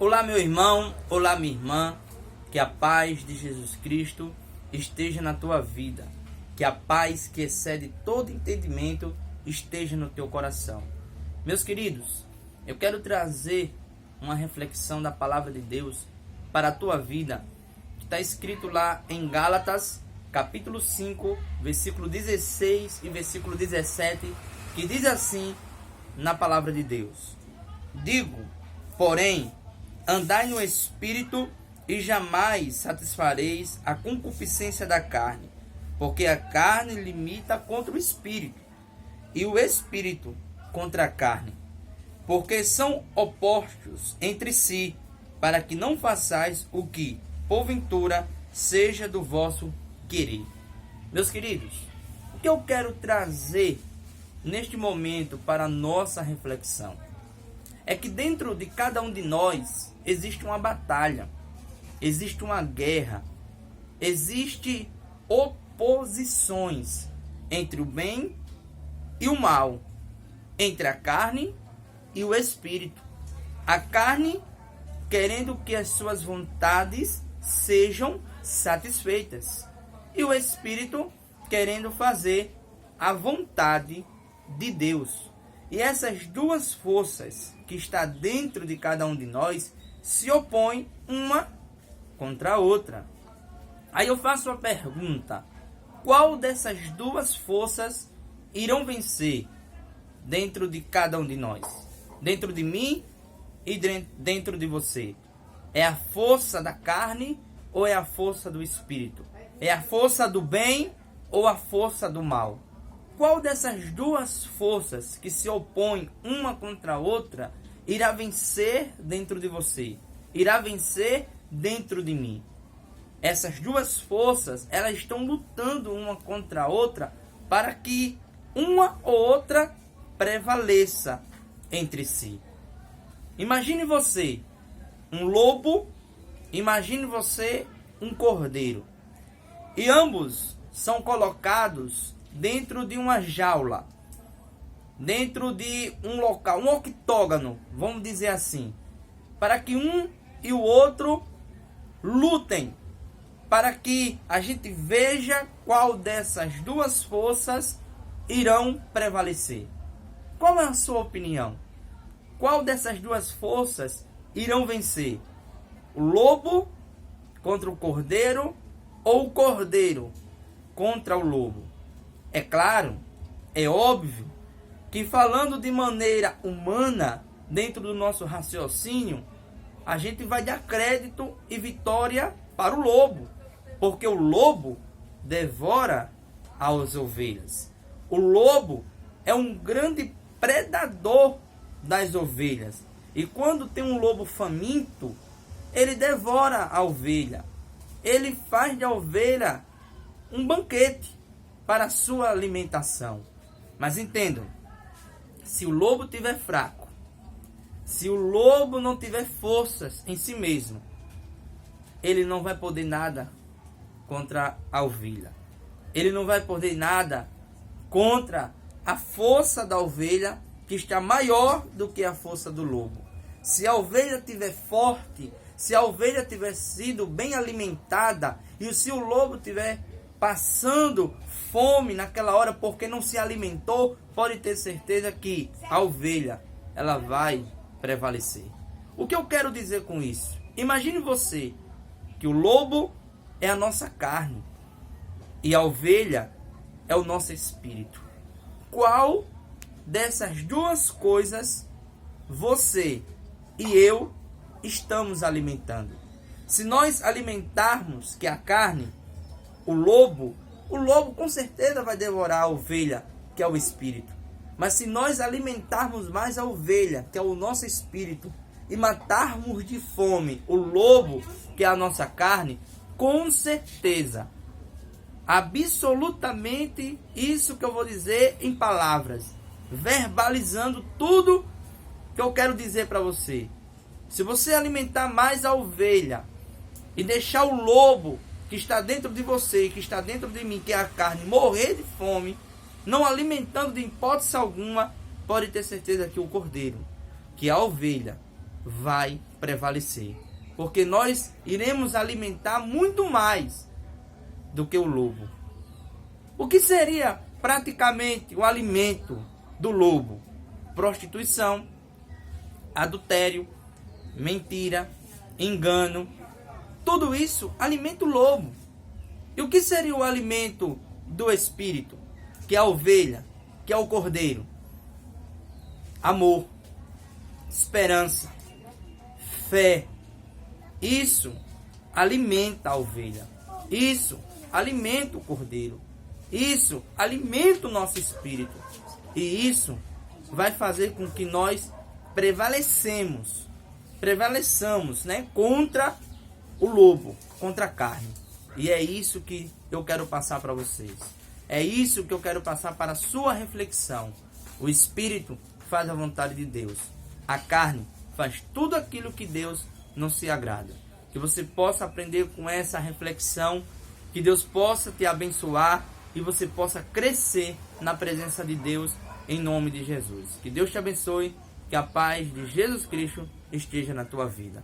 Olá, meu irmão, olá, minha irmã, que a paz de Jesus Cristo esteja na tua vida, que a paz que excede todo entendimento esteja no teu coração. Meus queridos, eu quero trazer uma reflexão da palavra de Deus para a tua vida, que está escrito lá em Gálatas, capítulo 5, versículo 16 e versículo 17, que diz assim na palavra de Deus: Digo, porém, andai no Espírito e jamais satisfareis a concupiscência da carne, porque a carne limita contra o Espírito, e o Espírito contra a carne, porque são opostos entre si, para que não façais o que, porventura, seja do vosso querer. Meus queridos, o que eu quero trazer neste momento para a nossa reflexão é que dentro de cada um de nós existe uma batalha, existe uma guerra, existe oposições entre o bem e o mal, entre a carne e o espírito. A carne querendo que as suas vontades sejam satisfeitas, e o espírito querendo fazer a vontade de Deus. E essas duas forças que está dentro de cada um de nós se opõem uma contra a outra. Aí eu faço a pergunta: qual dessas duas forças irão vencer dentro de cada um de nós? Dentro de mim e dentro de você? É a força da carne ou é a força do espírito? É a força do bem ou a força do mal? Qual dessas duas forças que se opõem uma contra a outra irá vencer dentro de você? Irá vencer dentro de mim? Essas duas forças, elas estão lutando uma contra a outra para que uma ou outra prevaleça entre si. Imagine você um lobo, imagine você um cordeiro. E ambos são colocados dentro de uma jaula, dentro de um local, um octógono, vamos dizer assim, para que um e o outro lutem, para que a gente veja qual dessas duas forças irão prevalecer. Qual é a sua opinião? Qual dessas duas forças irão vencer? O lobo contra o cordeiro ou o cordeiro contra o lobo? É claro, é óbvio que falando de maneira humana, dentro do nosso raciocínio, a gente vai dar crédito e vitória para o lobo, porque o lobo devora as ovelhas. O lobo é um grande predador das ovelhas. E quando tem um lobo faminto, ele devora a ovelha. Ele faz da ovelha um banquete para a sua alimentação. Mas entendam, se o lobo estiver fraco, se o lobo não tiver forças em si mesmo, ele não vai poder nada contra a ovelha. Ele não vai poder nada contra a força da ovelha, que está maior do que a força do lobo. Se a ovelha estiver forte, se a ovelha tiver sido bem alimentada, e se o lobo tiver passando fome naquela hora porque não se alimentou, pode ter certeza que a ovelha, ela vai prevalecer. O que eu quero dizer com isso? Imagine você que o lobo é a nossa carne e a ovelha é o nosso espírito. Qual dessas duas coisas você e eu estamos alimentando? Se nós alimentarmos que a carne, o lobo com certeza vai devorar a ovelha, que é o espírito. Mas se nós alimentarmos mais a ovelha, que é o nosso espírito, e matarmos de fome o lobo, que é a nossa carne, com certeza, absolutamente, isso que eu vou dizer em palavras, verbalizando tudo que eu quero dizer para você. Se você alimentar mais a ovelha e deixar o lobo que está dentro de você, que está dentro de mim, que é a carne, morrer de fome, não alimentando de hipótese alguma, pode ter certeza que o cordeiro, que é a ovelha, vai prevalecer. Porque nós iremos alimentar muito mais do que o lobo. O que seria praticamente o alimento do lobo? Prostituição, adultério, mentira, engano. Tudo isso alimenta o lobo. E o que seria o alimento do espírito? Que é a ovelha, que é o cordeiro? Amor, esperança, fé. Isso alimenta a ovelha. Isso alimenta o cordeiro. Isso alimenta o nosso espírito. E isso vai fazer com que nós prevaleçamos, né, contra o lobo, contra a carne. E é isso que eu quero passar para vocês. É isso que eu quero passar para a sua reflexão. O espírito faz a vontade de Deus. A carne faz tudo aquilo que Deus não se agrada. Que você possa aprender com essa reflexão, que Deus possa te abençoar e você possa crescer na presença de Deus em nome de Jesus. Que Deus te abençoe, que a paz de Jesus Cristo esteja na tua vida.